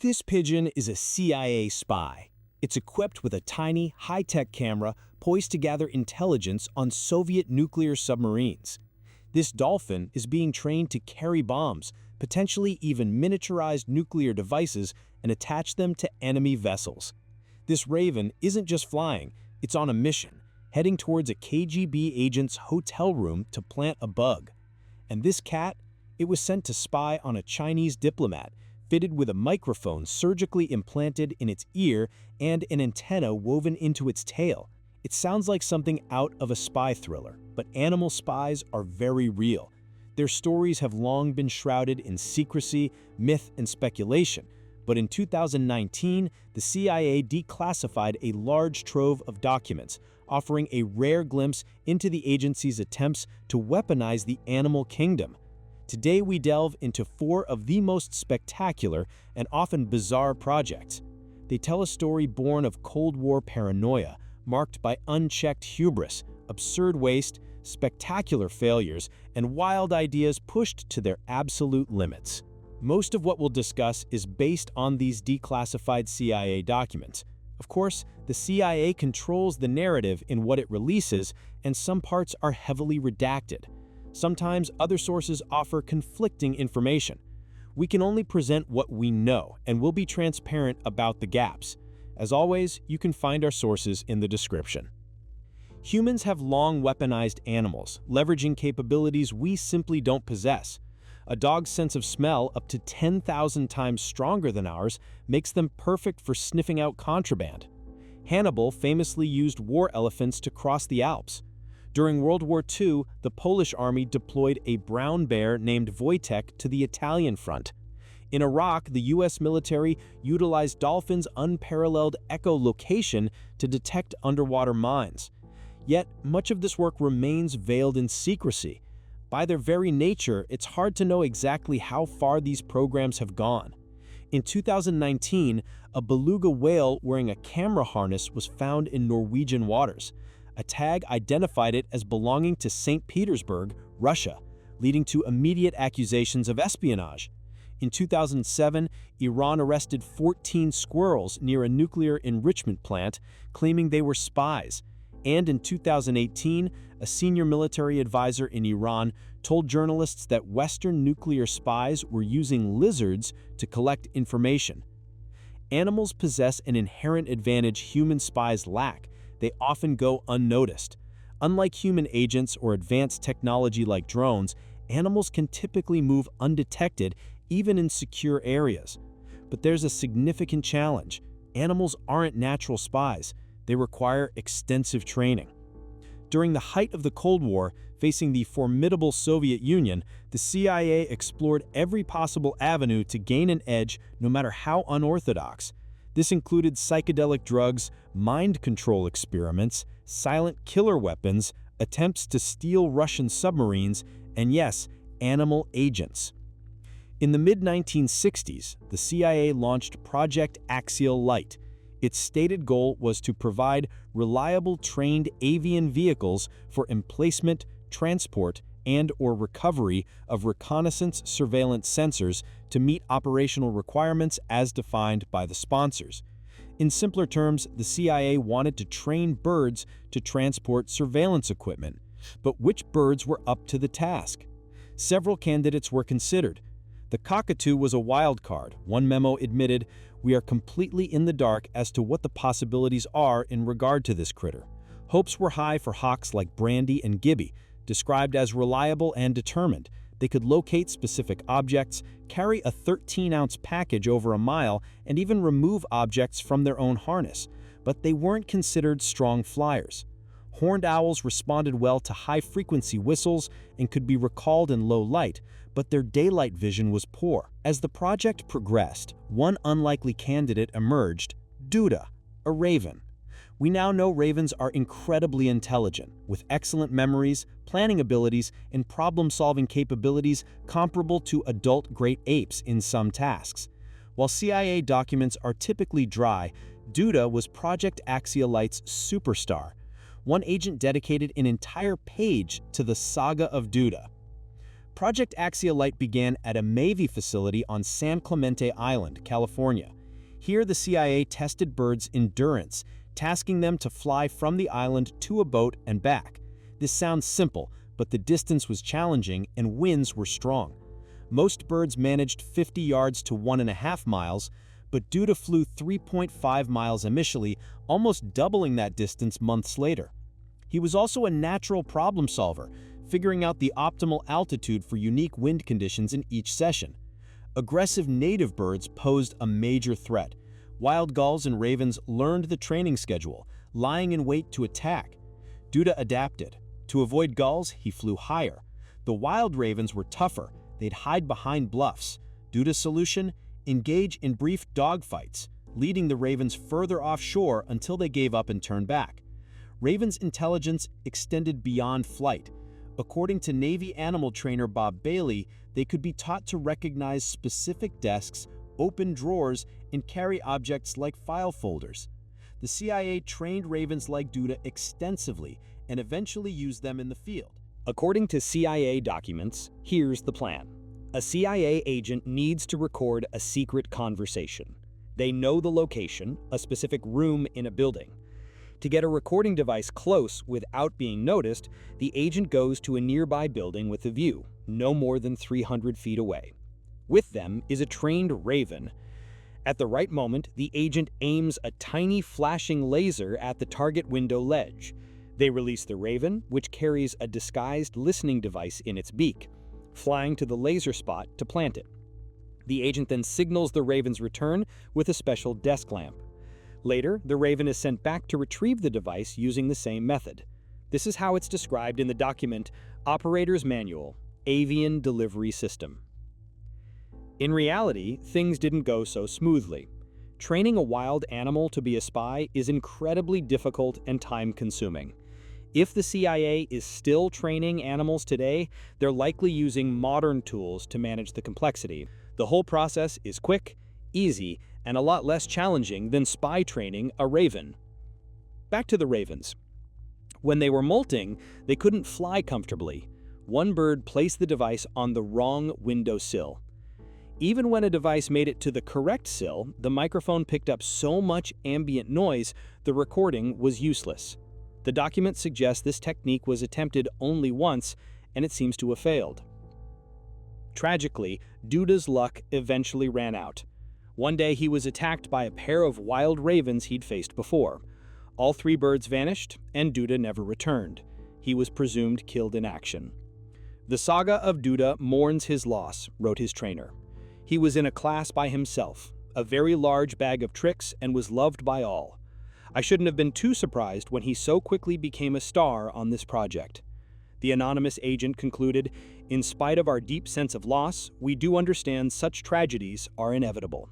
This pigeon is a CIA spy. It's equipped with a tiny, high-tech camera poised to gather intelligence on Soviet nuclear submarines. This dolphin is being trained to carry bombs, potentially even miniaturized nuclear devices, and attach them to enemy vessels. This raven isn't just flying, it's on a mission, heading towards a KGB agent's hotel room to plant a bug. And this cat? It was sent to spy on a Chinese diplomat, fitted with a microphone surgically implanted in its ear and an antenna woven into its tail. It sounds like something out of a spy thriller, but animal spies are very real. Their stories have long been shrouded in secrecy, myth, and speculation. But in 2019, the CIA declassified a large trove of documents, offering a rare glimpse into the agency's attempts to weaponize the animal kingdom. Today we delve into 4 of the most spectacular and often bizarre projects. They tell a story born of Cold War paranoia, marked by unchecked hubris, absurd waste, spectacular failures, and wild ideas pushed to their absolute limits. Most of what we'll discuss is based on these declassified CIA documents. Of course, the CIA controls the narrative in what it releases, and some parts are heavily redacted. Sometimes other sources offer conflicting information. We can only present what we know, and we'll be transparent about the gaps. As always, you can find our sources in the description. Humans have long weaponized animals, leveraging capabilities we simply don't possess. A dog's sense of smell, up to 10,000 times stronger than ours, makes them perfect for sniffing out contraband. Hannibal famously used war elephants to cross the Alps. During World War II, the Polish army deployed a brown bear named Wojtek to the Italian front. In Iraq, the US military utilized dolphins' unparalleled echolocation to detect underwater mines. Yet, much of this work remains veiled in secrecy. By their very nature, it's hard to know exactly how far these programs have gone. In 2019, a beluga whale wearing a camera harness was found in Norwegian waters. A tag identified it as belonging to St. Petersburg, Russia, leading to immediate accusations of espionage. In 2007, Iran arrested 14 squirrels near a nuclear enrichment plant, claiming they were spies. And in 2018, a senior military advisor in Iran told journalists that Western nuclear spies were using lizards to collect information. Animals possess an inherent advantage human spies lack. They often go unnoticed. Unlike human agents or advanced technology like drones, animals can typically move undetected even in secure areas. But there's a significant challenge. Animals aren't natural spies. They require extensive training. During the height of the Cold War, facing the formidable Soviet Union, the CIA explored every possible avenue to gain an edge, no matter how unorthodox. This included psychedelic drugs, mind control experiments, silent killer weapons, attempts to steal Russian submarines, and yes, animal agents. In the mid-1960s, the CIA launched Project Axial Light. Its stated goal was to provide reliable trained avian vehicles for emplacement, transport, and/or recovery of reconnaissance surveillance sensors to meet operational requirements as defined by the sponsors. In simpler terms, the CIA wanted to train birds to transport surveillance equipment. But which birds were up to the task? Several candidates were considered. The cockatoo was a wild card. One memo admitted, "We are completely in the dark as to what the possibilities are in regard to this critter." Hopes were high for hawks like Brandy and Gibby, described as reliable and determined. They could locate specific objects, carry a 13-ounce package over a mile, and even remove objects from their own harness. But they weren't considered strong flyers. Horned owls responded well to high-frequency whistles and could be recalled in low light, but their daylight vision was poor. As the project progressed, one unlikely candidate emerged: Duda, a raven. We now know ravens are incredibly intelligent, with excellent memories, planning abilities, and problem-solving capabilities comparable to adult great apes in some tasks. While CIA documents are typically dry, Duda was Project Axial Light's superstar. One agent dedicated an entire page to the saga of Duda. Project Axial Light began at a Navy facility on San Clemente Island, California. Here, the CIA tested birds' endurance, tasking them to fly from the island to a boat and back. This sounds simple, but the distance was challenging and winds were strong. Most birds managed 50 yards to 1.5 miles, but Duda flew 3.5 miles initially, almost doubling that distance months later. He was also a natural problem solver, figuring out the optimal altitude for unique wind conditions in each session. Aggressive native birds posed a major threat. Wild gulls and ravens learned the training schedule, lying in wait to attack. Duda adapted. To avoid gulls, he flew higher. The wild ravens were tougher. They'd hide behind bluffs. Duda's solution? Engage in brief dogfights, leading the ravens further offshore until they gave up and turned back. Ravens' intelligence extended beyond flight. According to Navy animal trainer Bob Bailey, they could be taught to recognize specific desks, open drawers, and carry objects like file folders. The CIA trained ravens like Duda extensively and eventually used them in the field. According to CIA documents, here's the plan. A CIA agent needs to record a secret conversation. They know the location, a specific room in a building. To get a recording device close without being noticed, the agent goes to a nearby building with a view, no more than 300 feet away. With them is a trained raven. At the right moment, the agent aims a tiny flashing laser at the target window ledge. They release the raven, which carries a disguised listening device in its beak, flying to the laser spot to plant it. The agent then signals the raven's return with a special desk lamp. Later, the raven is sent back to retrieve the device using the same method. This is how it's described in the document Operator's Manual, Avian Delivery System. In reality, things didn't go so smoothly. Training a wild animal to be a spy is incredibly difficult and time-consuming. If the CIA is still training animals today, they're likely using modern tools to manage the complexity. The whole process is quick, easy, and a lot less challenging than spy training a raven. Back to the ravens. When they were molting, they couldn't fly comfortably. One bird placed the device on the wrong windowsill. Even when a device made it to the correct sill, the microphone picked up so much ambient noise, the recording was useless. The document suggests this technique was attempted only once, and it seems to have failed. Tragically, Duda's luck eventually ran out. One day he was attacked by a pair of wild ravens he'd faced before. All 3 birds vanished, and Duda never returned. He was presumed killed in action. "The saga of Duda mourns his loss," wrote his trainer. "He was in a class by himself, a very large bag of tricks, and was loved by all. I shouldn't have been too surprised when he so quickly became a star on this project." The anonymous agent concluded, "In spite of our deep sense of loss, we do understand such tragedies are inevitable."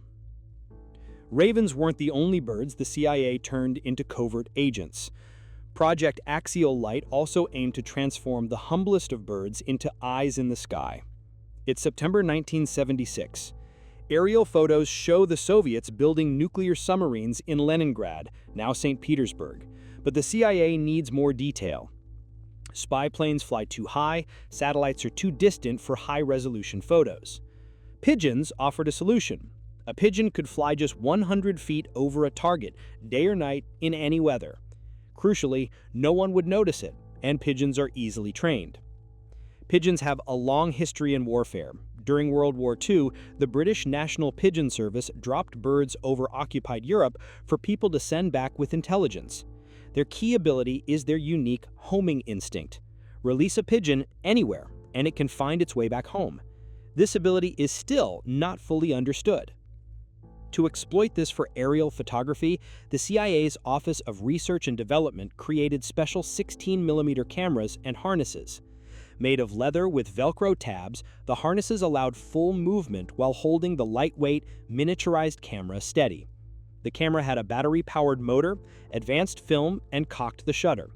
Ravens weren't the only birds the CIA turned into covert agents. Project Axial Light also aimed to transform the humblest of birds into eyes in the sky. It's September 1976. Aerial photos show the Soviets building nuclear submarines in Leningrad, now St. Petersburg, but the CIA needs more detail. Spy planes fly too high, satellites are too distant for high-resolution photos. Pigeons offered a solution. A pigeon could fly just 100 feet over a target, day or night, in any weather. Crucially, no one would notice it, and pigeons are easily trained. Pigeons have a long history in warfare. During World War II, the British National Pigeon Service dropped birds over occupied Europe for people to send back with intelligence. Their key ability is their unique homing instinct. Release a pigeon anywhere, and it can find its way back home. This ability is still not fully understood. To exploit this for aerial photography, the CIA's Office of Research and Development created special 16mm cameras and harnesses. Made of leather with Velcro tabs, the harnesses allowed full movement while holding the lightweight, miniaturized camera steady. The camera had a battery-powered motor, advanced film, and cocked the shutter.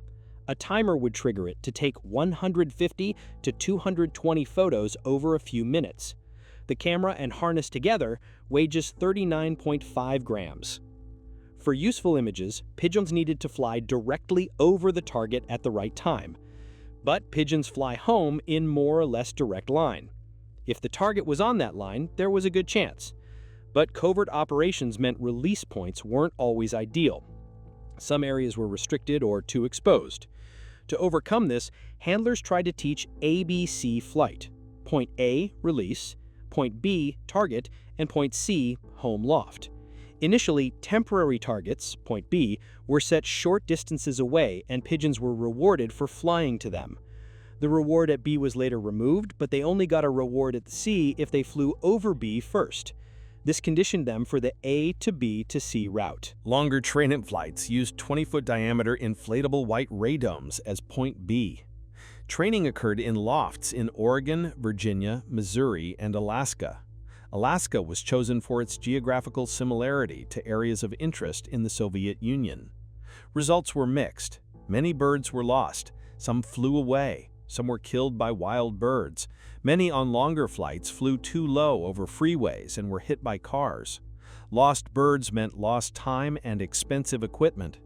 A timer would trigger it to take 150 to 220 photos over a few minutes. The camera and harness together weigh just 39.5 grams. For useful images, pigeons needed to fly directly over the target at the right time. But pigeons fly home in more or less direct line. If the target was on that line, there was a good chance. But covert operations meant release points weren't always ideal. Some areas were restricted or too exposed. To overcome this, handlers tried to teach ABC flight. Point A, release, point B, target, and point C, home loft. Initially, temporary targets, point B, were set short distances away and pigeons were rewarded for flying to them. The reward at B was later removed, but they only got a reward at C if they flew over B first. This conditioned them for the A to B to C route. Longer training flights used 20-foot diameter inflatable white radomes as point B. Training occurred in lofts in Oregon, Virginia, Missouri, and Alaska. Alaska was chosen for its geographical similarity to areas of interest in the Soviet Union. Results were mixed. Many birds were lost. Some flew away. Some were killed by wild birds. Many on longer flights flew too low over freeways and were hit by cars. Lost birds meant lost time and expensive equipment.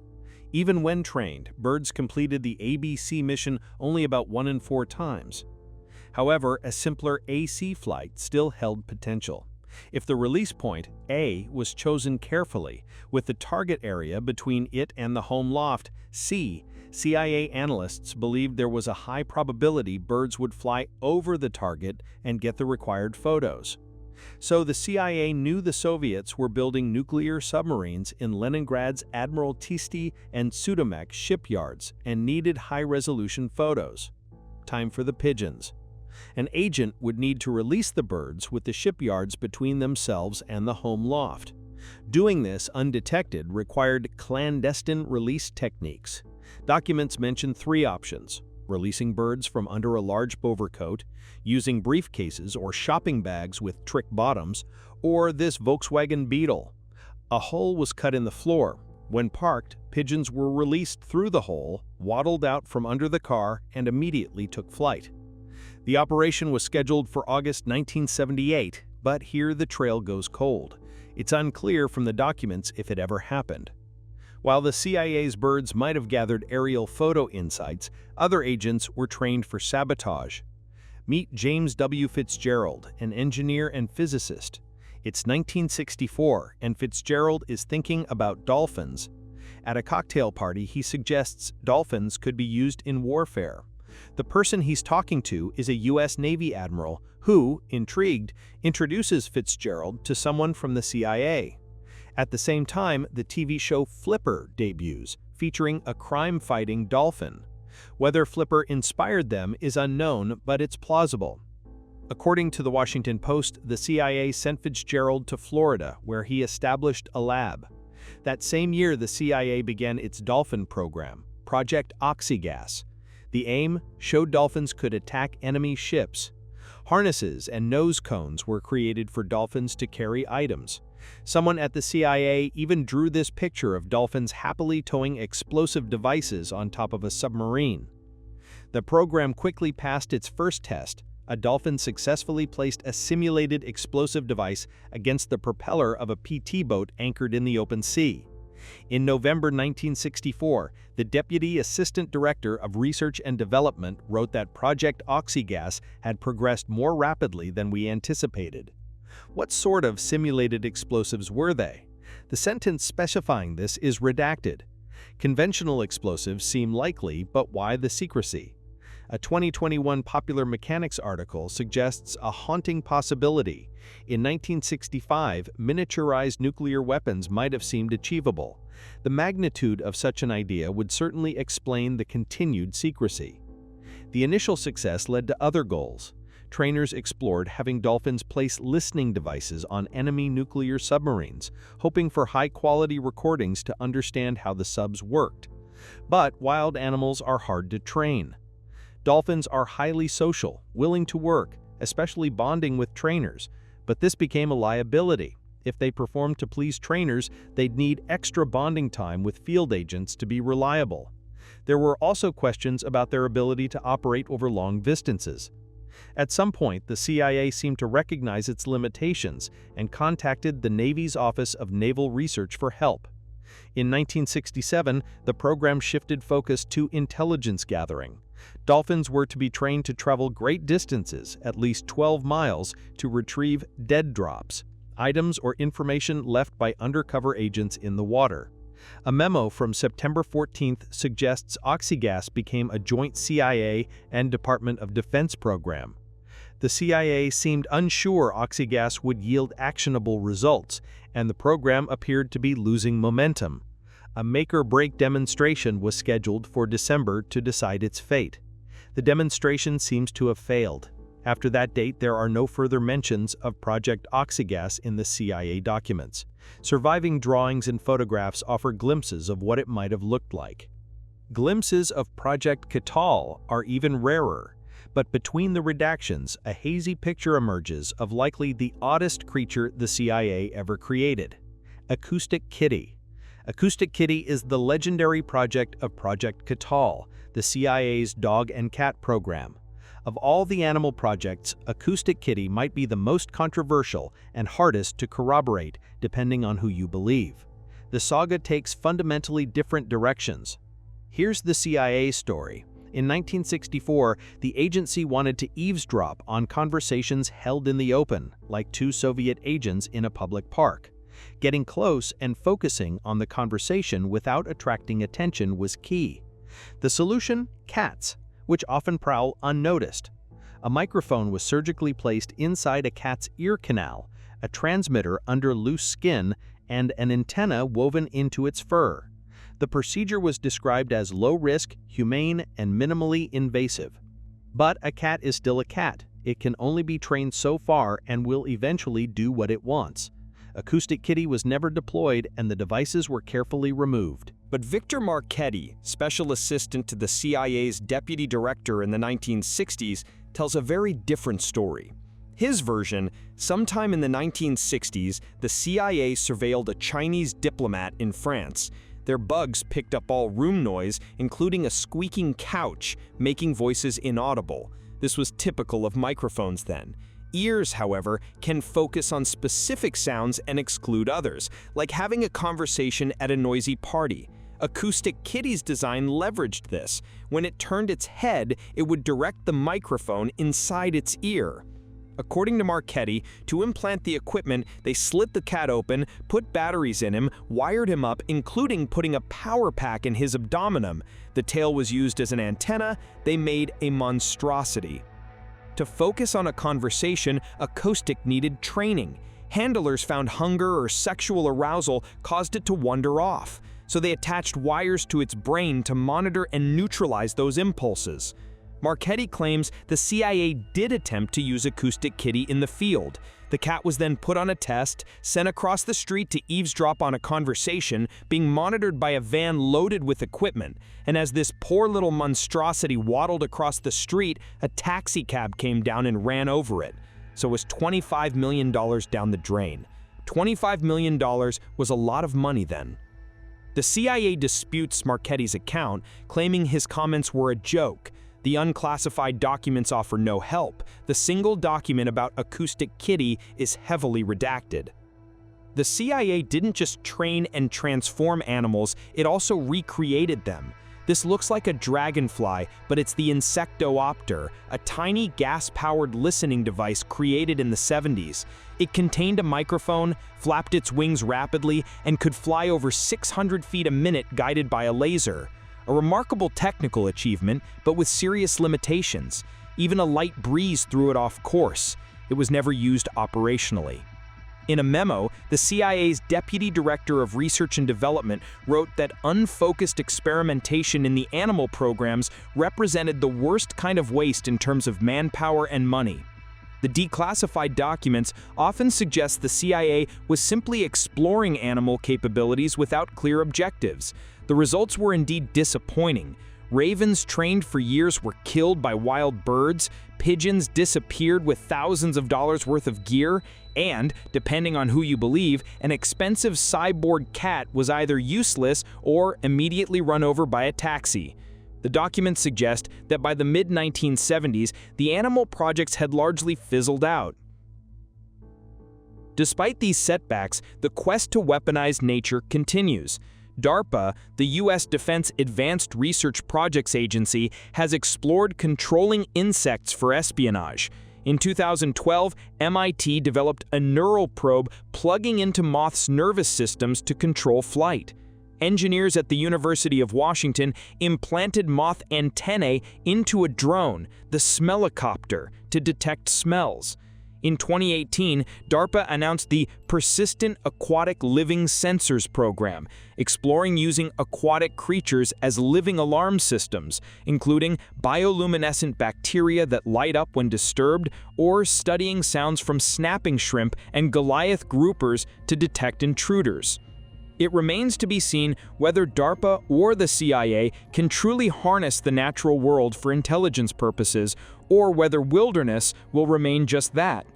Even when trained, birds completed the ABC mission only about 1 in 4 times. However, a simpler AC flight still held potential. If the release point, A, was chosen carefully, with the target area between it and the home loft, C, CIA analysts believed there was a high probability birds would fly over the target and get the required photos. So the CIA knew the Soviets were building nuclear submarines in Leningrad's Admiralty and Sudamek shipyards and needed high-resolution photos. Time for the pigeons. An agent would need to release the birds with the shipyards between themselves and the home loft. Doing this undetected required clandestine release techniques. Documents mention 3 options: releasing birds from under a large overcoat, using briefcases or shopping bags with trick bottoms, or this Volkswagen Beetle. A hole was cut in the floor. When parked, pigeons were released through the hole, waddled out from under the car, and immediately took flight. The operation was scheduled for August 1978, but here the trail goes cold. It's unclear from the documents if it ever happened. While the CIA's birds might have gathered aerial photo insights, other agents were trained for sabotage. Meet James W. Fitzgerald, an engineer and physicist. It's 1964, and Fitzgerald is thinking about dolphins. At a cocktail party, he suggests dolphins could be used in warfare. The person he's talking to is a U.S. Navy admiral who, intrigued, introduces Fitzgerald to someone from the CIA. At the same time, the TV show Flipper debuts, featuring a crime-fighting dolphin. Whether Flipper inspired them is unknown, but it's plausible. According to the Washington Post, the CIA sent Fitzgerald to Florida, where he established a lab. That same year, the CIA began its dolphin program, Project Axial. The aim? Showed dolphins could attack enemy ships. Harnesses and nose cones were created for dolphins to carry items. Someone at the CIA even drew this picture of dolphins happily towing explosive devices on top of a submarine. The program quickly passed its first test. A dolphin successfully placed a simulated explosive device against the propeller of a PT boat anchored in the open sea. In November 1964, the Deputy Assistant Director of Research and Development wrote that Project Axial had progressed more rapidly than we anticipated. What sort of simulated explosives were they? The sentence specifying this is redacted. Conventional explosives seem likely, but why the secrecy? A 2021 Popular Mechanics article suggests a haunting possibility. In 1965, miniaturized nuclear weapons might have seemed achievable. The magnitude of such an idea would certainly explain the continued secrecy. The initial success led to other goals. Trainers explored having dolphins place listening devices on enemy nuclear submarines, hoping for high-quality recordings to understand how the subs worked. But wild animals are hard to train. Dolphins are highly social, willing to work, especially bonding with trainers, but this became a liability. If they performed to please trainers, they'd need extra bonding time with field agents to be reliable. There were also questions about their ability to operate over long distances. At some point, the CIA seemed to recognize its limitations and contacted the Navy's Office of Naval Research for help. In 1967, the program shifted focus to intelligence gathering. Dolphins were to be trained to travel great distances, at least 12 miles, to retrieve dead drops, items or information left by undercover agents in the water. A memo from September 14th suggests oxygas became a joint CIA and Department of Defense program. The CIA seemed unsure oxygas would yield actionable results, and the program appeared to be losing momentum. A make-or-break demonstration was scheduled for December to decide its fate. The demonstration seems to have failed. After that date, there are no further mentions of Project Oxygas in the CIA documents. Surviving drawings and photographs offer glimpses of what it might have looked like. Glimpses of Project Kitty are even rarer, but between the redactions, a hazy picture emerges of likely the oddest creature the CIA ever created: Acoustic Kitty. Acoustic Kitty is the legendary project of Project Kitty, the CIA's dog and cat program. Of all the animal projects, Acoustic Kitty might be the most controversial and hardest to corroborate, depending on who you believe. The saga takes fundamentally different directions. Here's the CIA story. In 1964, the agency wanted to eavesdrop on conversations held in the open, like two Soviet agents in a public park. Getting close and focusing on the conversation without attracting attention was key. The solution? Cats, which often prowl unnoticed. A microphone was surgically placed inside a cat's ear canal, a transmitter under loose skin, and an antenna woven into its fur. The procedure was described as low-risk, humane, and minimally invasive. But a cat is still a cat. It can only be trained so far and will eventually do what it wants. Acoustic Kitty was never deployed, and the devices were carefully removed. But Victor Marchetti, special assistant to the CIA's deputy director in the 1960s, tells a very different story. His version, sometime in the 1960s, the CIA surveilled a Chinese diplomat in France. Their bugs picked up all room noise, including a squeaking couch, making voices inaudible. This was typical of microphones then. Ears, however, can focus on specific sounds and exclude others, like having a conversation at a noisy party. Acoustic Kitty's design leveraged this. When it turned its head, it would direct the microphone inside its ear. According to Marchetti, to implant the equipment, they slit the cat open, put batteries in him, wired him up, including putting a power pack in his abdomen. The tail was used as an antenna. They made a monstrosity. To focus on a conversation, Acoustic needed training. Handlers found hunger or sexual arousal caused it to wander off, so they attached wires to its brain to monitor and neutralize those impulses. Marchetti claims the CIA did attempt to use Acoustic Kitty in the field. The cat was then put on a test, sent across the street to eavesdrop on a conversation, being monitored by a van loaded with equipment. And as this poor little monstrosity waddled across the street, a taxi cab came down and ran over it. So it was $25 million down the drain. $25 million was a lot of money then. The CIA disputes Marchetti's account, claiming his comments were a joke. The unclassified documents offer no help. The single document about Acoustic Kitty is heavily redacted. The CIA didn't just train and transform animals, it also recreated them. This looks like a dragonfly, but it's the Insectoopter, a tiny gas-powered listening device created in the 70s. It contained a microphone, flapped its wings rapidly, and could fly over 600 feet a minute guided by a laser. A remarkable technical achievement, but with serious limitations. Even a light breeze threw it off course. It was never used operationally. In a memo, the CIA's Deputy Director of Research and Development wrote that unfocused experimentation in the animal programs represented the worst kind of waste in terms of manpower and money. The declassified documents often suggest the CIA was simply exploring animal capabilities without clear objectives. The results were indeed disappointing. Ravens trained for years were killed by wild birds, pigeons disappeared with thousands of dollars worth of gear, and, depending on who you believe, an expensive cyborg cat was either useless or immediately run over by a taxi. The documents suggest that by the mid-1970s, the animal projects had largely fizzled out. Despite these setbacks, the quest to weaponize nature continues. DARPA, the U.S. Defense Advanced Research Projects Agency, has explored controlling insects for espionage. In 2012, MIT developed a neural probe plugging into moths' nervous systems to control flight. Engineers at the University of Washington implanted moth antennae into a drone, the Smellicopter, to detect smells. In 2018, DARPA announced the Persistent Aquatic Living Sensors program, exploring using aquatic creatures as living alarm systems, including bioluminescent bacteria that light up when disturbed, or studying sounds from snapping shrimp and Goliath groupers to detect intruders. It remains to be seen whether DARPA or the CIA can truly harness the natural world for intelligence purposes, or whether wilderness will remain just that,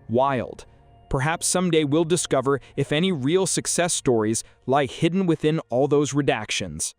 wild. Perhaps someday we'll discover if any real success stories lie hidden within all those redactions.